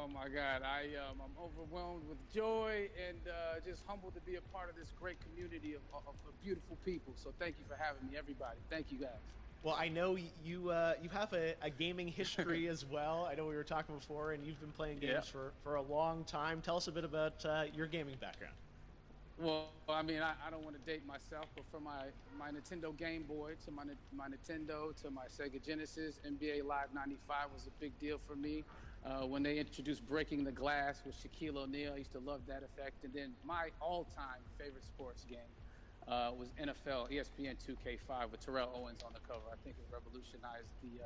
Oh my God, I'm overwhelmed with joy and just humbled to be a part of this great community of beautiful people. So thank you for having me, everybody. Thank you guys. Well, I know you have a gaming history as well. I know we were talking before, and you've been playing games for a long time. Tell us a bit about your gaming background. Well, I mean, I don't want to date myself, but from my Nintendo Game Boy to my Nintendo to my Sega Genesis, NBA Live '95 was a big deal for me. When they introduced Breaking the Glass with Shaquille O'Neal, I used to love that effect. And then my all-time favorite sports game was NFL ESPN 2K5 with Terrell Owens on the cover. I think it revolutionized the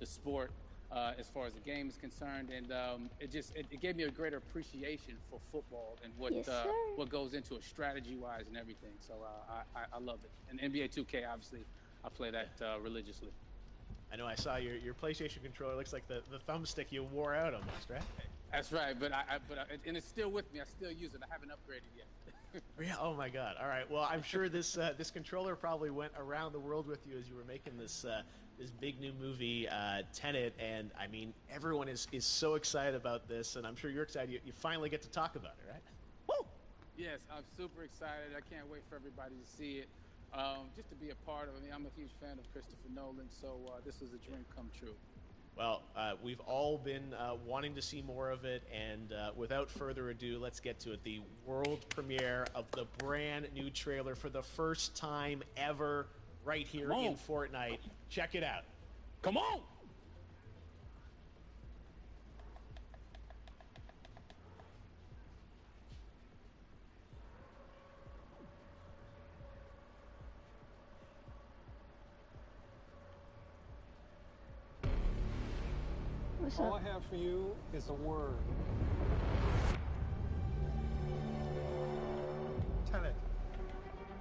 the sport. As far as the game is concerned, and it gave me a greater appreciation for football and what goes into it strategy wise and everything. So I love it. And NBA 2K, obviously, I play that religiously. I know I saw your PlayStation controller. Looks like the thumbstick you wore out almost, right? That's right, but and it's still with me. I still use it. I haven't upgraded yet. Yeah. Oh my God. All right. Well, I'm sure this controller probably went around the world with you as you were making this big new movie, Tenet, and I mean everyone is so excited about this, and I'm sure you're excited. You finally get to talk about it, right? Woo! Yes, I'm super excited. I can't wait for everybody to see it. Just to be a part of it. I mean, I'm a huge fan of Christopher Nolan, so this is a dream come true. Well, we've all been wanting to see more of it, and without further ado, let's get to it. The world premiere of the brand new trailer for the first time ever right here in Fortnite. Check it out. Come on! All I have for you is a word. Tenet.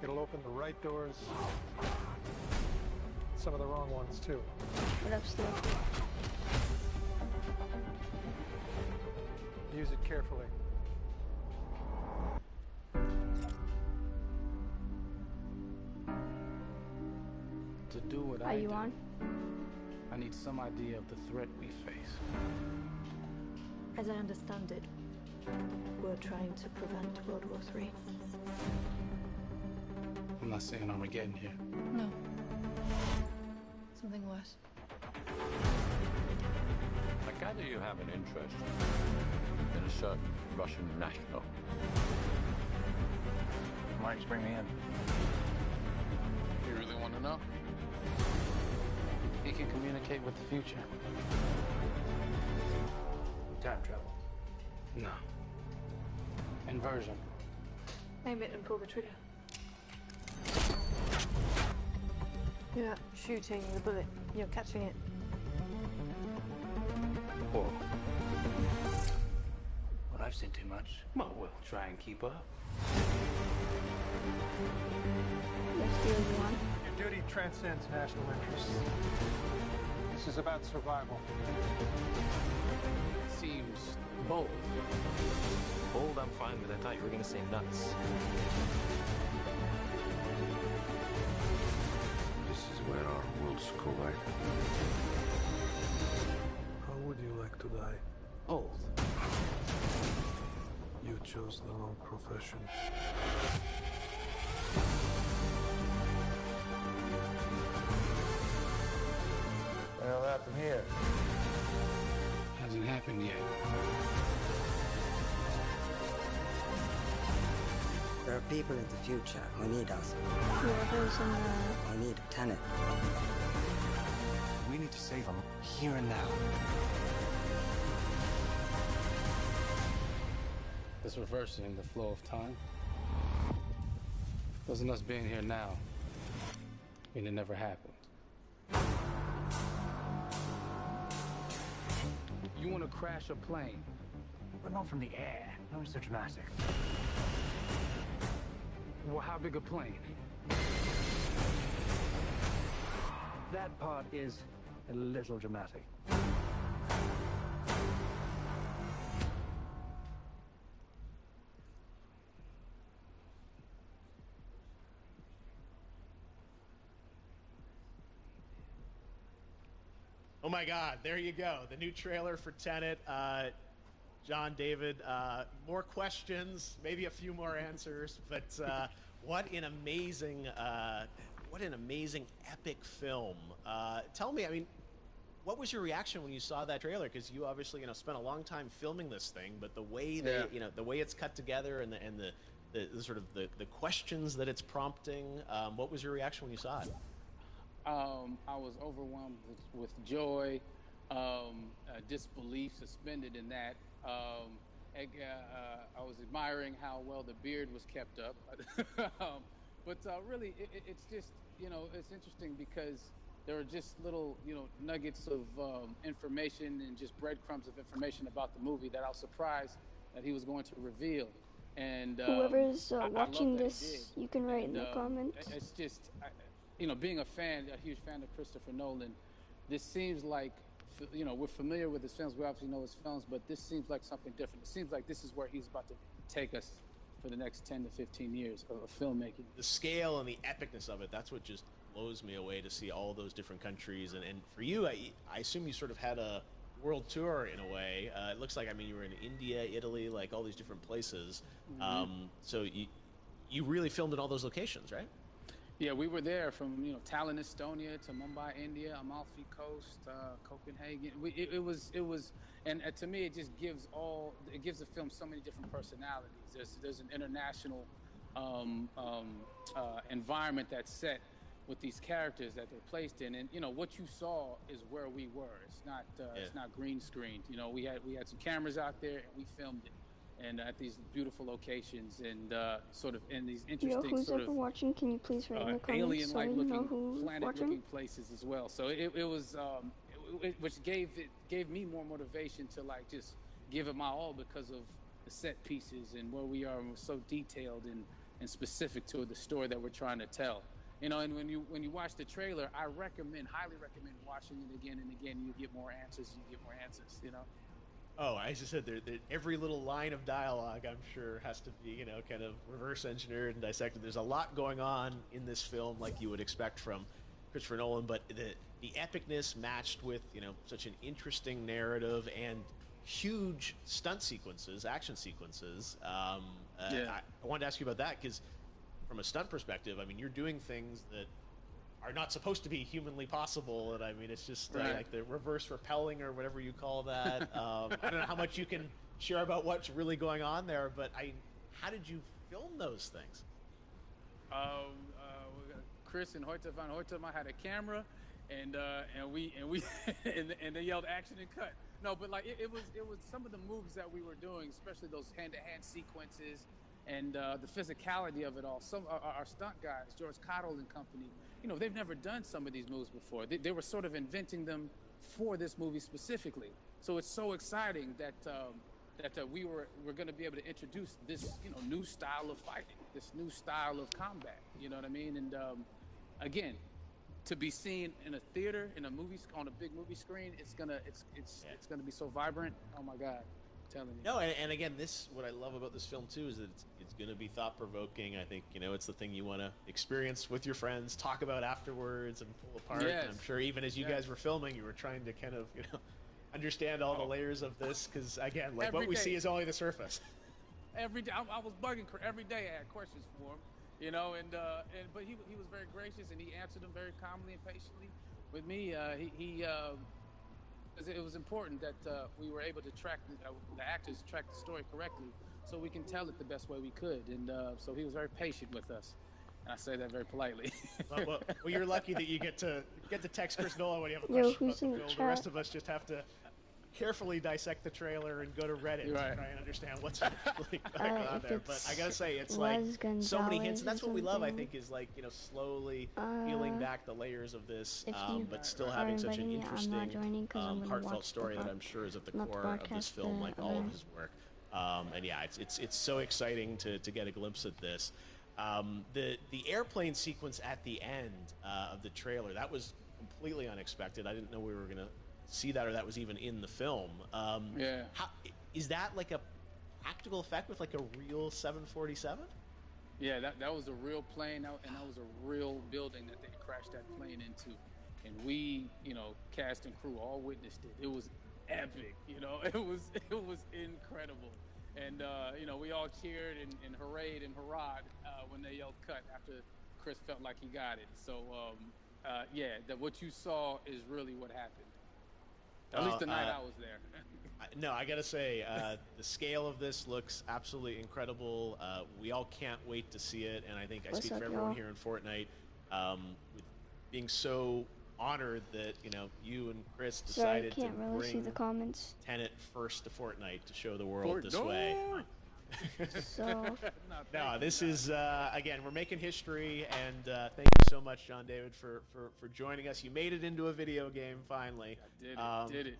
It'll open the right doors. Some of the wrong ones, too. What up, Steve? Use it carefully. To do what Are you on? I need some idea of the threat we face. As I understand it, we're trying to prevent World War III. I'm not saying Armageddon here. No. Something worse. I gather you have an interest in a certain Russian national. Why don't you bring me in? You really want to know? He can communicate with the future. Time travel. No. Inversion. Aim it and pull the trigger. You're not shooting the bullet, you're catching it. Whoa. Well, I've seen too much. Well, we'll try and keep up. Let's do one. Your duty transcends national interests. This is about survival. Seems bold. Bold, I'm fine with. I thought you were going to say nuts. This is where our worlds collide. How would you like to die? Old. You chose the wrong profession. What the hell happened here? Hasn't happened yet. There are people in the future who need us. Whoever's in the... Who need a Tenet. We need to save them here and now. This reversing the flow of time. Doesn't us being here now mean it never happened? You want to crash a plane? But not from the air. Not so dramatic. Well, how big a plane? That part is a little dramatic. Oh my God, there you go. The new trailer for Tenet. John, David, more questions, maybe a few more answers, but what an amazing epic film. Tell me, I mean, what was your reaction when you saw that trailer? Because you obviously, spent a long time filming this thing, but the way the way it's cut together and the sort of the questions that it's prompting, what was your reaction when you saw it? I was overwhelmed with joy, disbelief, suspended in that. I was admiring how well the beard was kept up. But really, it's just, it's interesting because there are just little, nuggets of information and just breadcrumbs of information about the movie that I was surprised that he was going to reveal. And whoever's I watching love that this, you can write in the comments. It's just, being a huge fan of Christopher Nolan, this seems like, we're familiar with his films. We obviously know his films, but this seems like something different. It seems like this is where he's about to take us for the next 10 to 15 years of filmmaking. The scale and the epicness of it, that's what just blows me away, to see all those different countries. And for you, I assume you sort of had a world tour in a way. It looks like, you were in India, Italy, like all these different places. Mm-hmm. So you really filmed in all those locations, right? Yeah, we were there from Tallinn, Estonia, to Mumbai, India, Amalfi Coast, Copenhagen. It was, and to me, it just gives the film so many different personalities. There's an international environment that's set with these characters that they're placed in, and what you saw is where we were. It's not green screened. We had some cameras out there and we filmed it. And at these beautiful locations, and sort of in these interesting who's sort ever of watching, can you please write in the comments alien-like so we know looking, who's planet-looking watching? places as well. So it was, which gave me more motivation to just give it my all because of the set pieces and where we are, and we're so detailed and specific to the story that we're trying to tell. And when you watch the trailer, I highly recommend watching it again and again. You get more answers. Oh, I just said every little line of dialogue, I'm sure, has to be, kind of reverse engineered and dissected. There's a lot going on in this film, like you would expect from Christopher Nolan, but the epicness matched with, such an interesting narrative and huge stunt sequences, action sequences. I wanted to ask you about that because, from a stunt perspective, you're doing things that are not supposed to be humanly possible, and it's just like the reverse rappelling or whatever you call that. I don't know how much you can share about what's really going on there, but how did you film those things? Chris and Hoyte van Hoytema had a camera, and we and they yelled action and cut. No, but it was some of the moves that we were doing, especially those hand-to-hand sequences. And the physicality of it all. Some our stunt guys, George Cottle and company, they've never done some of these moves before. They were sort of inventing them for this movie specifically. So it's so exciting that we're going to be able to introduce this new style of fighting, this new style of combat. You know what I mean? And again, to be seen in a theater, in a movie, on a big movie screen, it's gonna be so vibrant. Oh my God. Telling you. No, and again, what I love about this film too is that it's going to be thought-provoking. I think it's the thing you want to experience with your friends, talk about afterwards, and pull apart. Yes. And I'm sure even as you guys were filming, you were trying to kind of understand all the layers of this, because again, what we see is only the surface. Every day, I was bugging every day. I had questions for him, but he was very gracious and he answered them very calmly and patiently with me. It was important that we were able to track the actors track the story correctly, so we can tell it the best way we could. And so he was very patient with us, and I say that very politely. well, you're lucky that you get to text Chris Nolan when you have a question about the film. The rest of us just have to carefully dissect the trailer and go to Reddit to try and understand what's really going on there. But I gotta say, it's so many hints, and that's what we love. I think is slowly peeling back the layers of this, but still having such an interesting, heartfelt story that I'm sure is at the core of this film, like all of his work. And yeah, it's so exciting to get a glimpse at this. The airplane sequence at the end of the trailer, that was completely unexpected. I didn't know we were gonna see that, or that was even in the film. Is that like a practical effect with like a real 747? Yeah, that was a real plane, and that was a real building that they crashed that plane into. And we, cast and crew all witnessed it. It was epic. It was incredible. And we all cheered and hoorayed and hurrahed when they yelled cut after Chris felt like he got it. So that what you saw is really what happened. At least the night I was there. No, I gotta say, the scale of this looks absolutely incredible. We all can't wait to see it, and I think I speak for everyone here in Fortnite, with being so honored that you and Chris decided to really see the comments. Tenet first to Fortnite to show the world this way. So no, this is again, we're making history, and thank you so much, John David, for joining us. You made it into a video game finally. I did it.